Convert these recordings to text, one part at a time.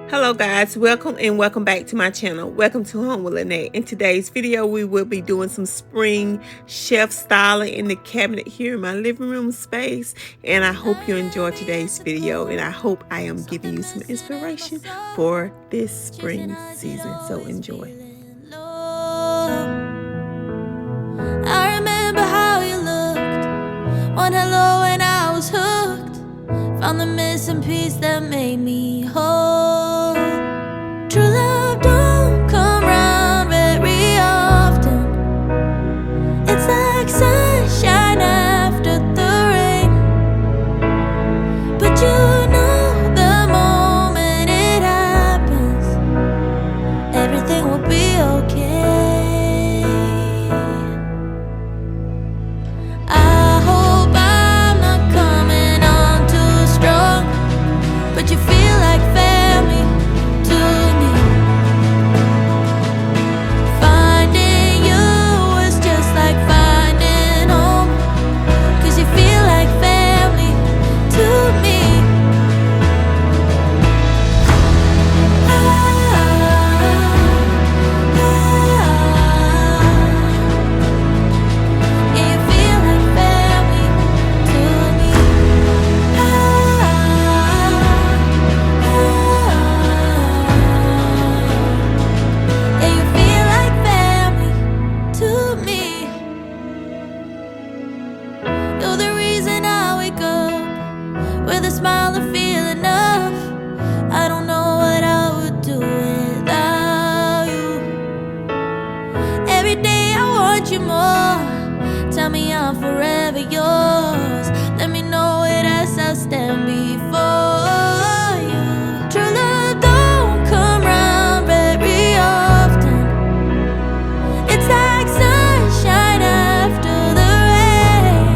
Hello guys, welcome back to my channel. Welcome to Home with Lynette. In today's video, we will be doing some spring shelf styling in the cabinet here in my living room space. And I hope you enjoy today's video, and I hope I am giving you some inspiration for this spring season. So enjoy. I remember how you looked, one hello and I was hooked. Found the missing piece that made me whole. True love don't come round very often. It's like sunshine after the rain. But you know the moment it happens, everything will be okay. I hope I'm not coming on too strong, but you feel like family to me. Finding you was just like finding home, 'cause you feel like family to me. Yeah, you feel like family to me. Yeah, you feel like family to me. You're the reason I wake up with a smile and feel enough. I don't know what I would do without you. Every day I want you more. Tell me I'm forever yours. Let me know it as I stand before you. True love don't come round very often. It's like sunshine after the rain.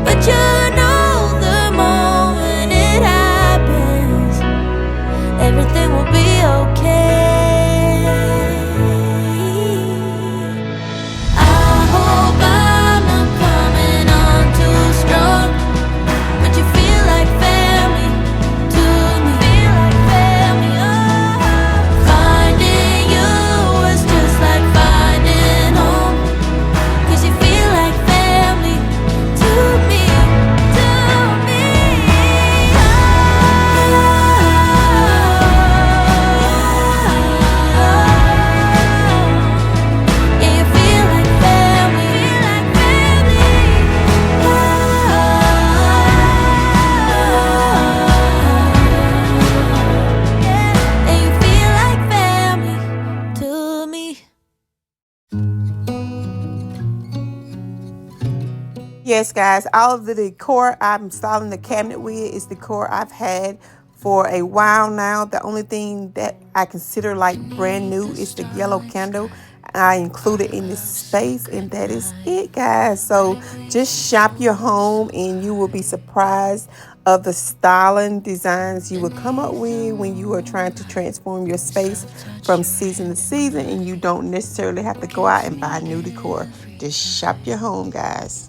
But you know the moment it happens, everything will be okay. I hope I'm not coming on too strong, but you feel like family to me. Feel like family, oh. Finding you was just like finding home, 'cause you feel like family to me, to me. Yeah, you feel like family, yeah, you feel like family to me. Yes, guys, all of the decor I'm styling the cabinet with is decor I've had for a while now. The only thing that I consider like brand new is the yellow candle I included in this space, and that is it, guys. So just shop your home and you will be surprised of the styling designs you will come up with when you are trying to transform your space from season to season, and you don't necessarily have to go out and buy new decor. Just shop your home, guys.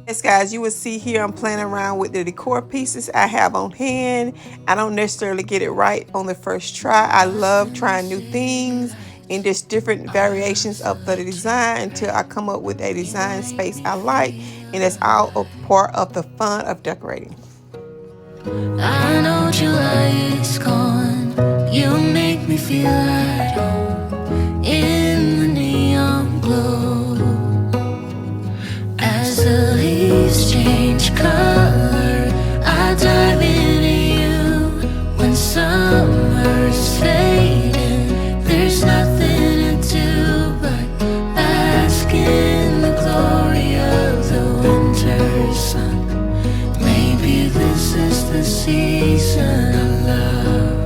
Yes, guys, you will see here I'm playing around with the decor pieces I have on hand. I don't necessarily get it right on the first try. I love trying new things and just different variations of the design until I come up with a design space I like, and it's all a part of the fun of decorating. I know July is gone. You make me feel at home in the neon glow. As the leaves change color, I dive into you. When summer's fading, there's nothing to do but bask in the glory of the winter sun. Maybe this is the season of love.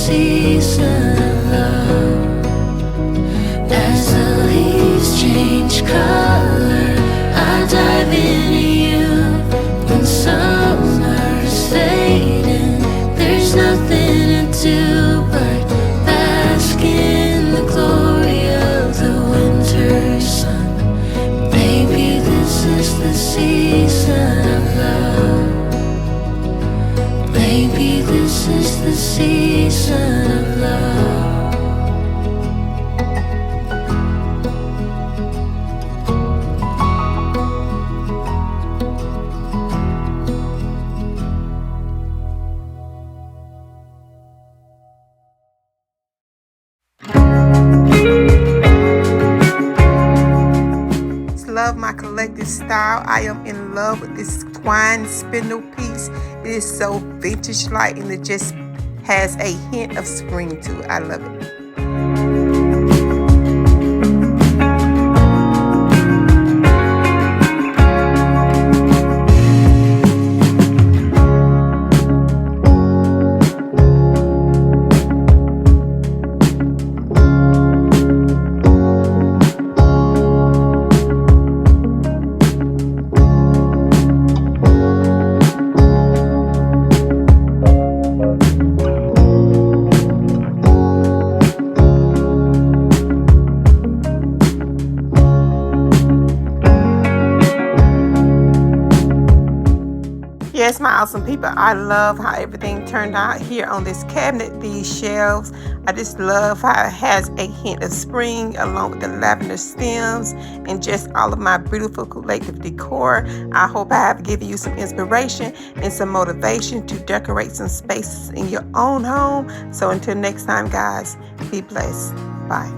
season of love. As the leaves change color, I dive into you. When summer's fading, there's nothing to do but bask in the glory of the winter sun. Baby, this is the season of love. Baby, this is the season of love. Love my collective style. I am in love with this twine spindle piece. It is so vintage like, and it just has a hint of spring to it. I love it. Yes, my awesome people, I love how everything turned out here on this cabinet, these shelves. I just love how it has a hint of spring along with the lavender stems and just all of my beautiful collective decor. I hope I have given you some inspiration and some motivation to decorate some spaces in your own home. So until next time, guys, be blessed. Bye.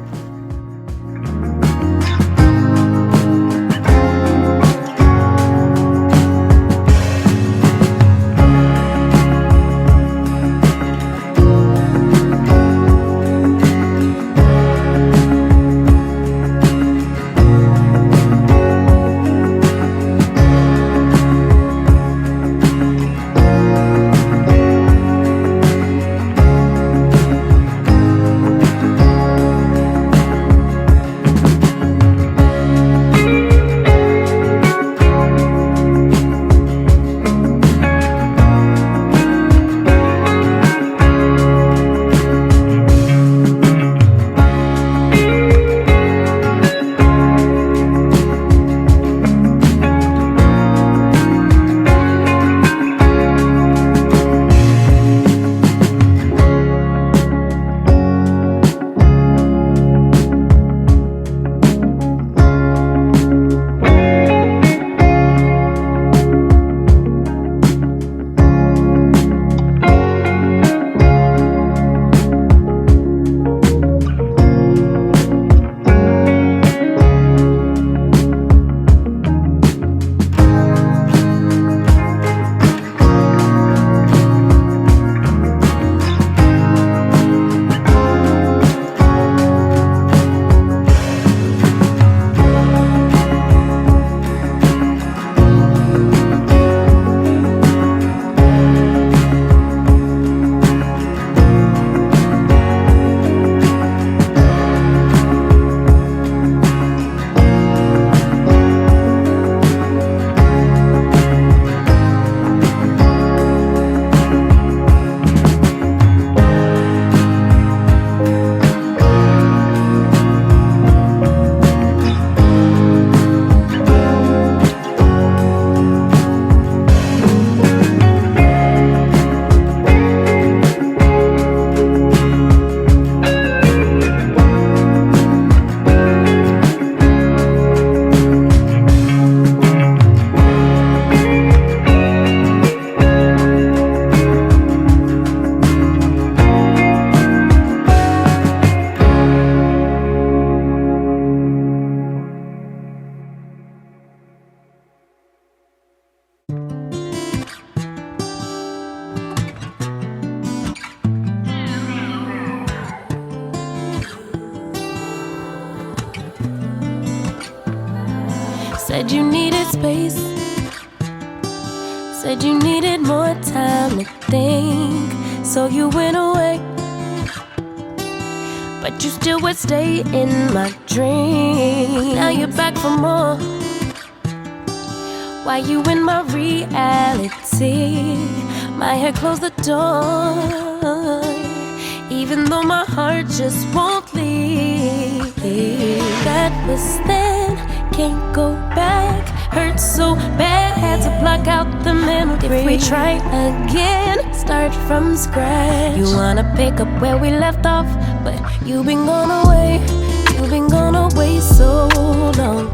Said you needed space, said you needed more time to think. So you went away but you still would stay in my dream. Now you're back for more. Why you in my reality? My head closed the door, even though my heart just won't leave. That was then, can't go back. Hurt so bad, had to block out the memory. If we try again, start from scratch. You wanna pick up where we left off, but you've been gone away. You've been gone away so long.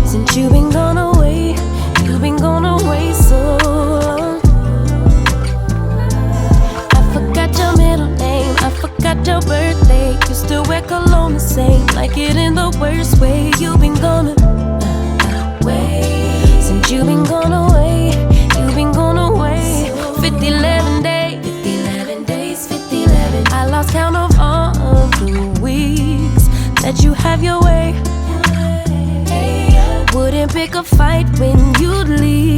Since you've been gone away, you've been gone away so long. I forgot your middle name, I forgot your birthday. You still wear cologne the same, like it in the worst way. You've been gone away. Since you've been gone away, you've been gone away. 50, 11 days, 50, 11 days, 50, 11. I lost count of all of the weeks that you have your way. Wouldn't pick a fight when you'd leave.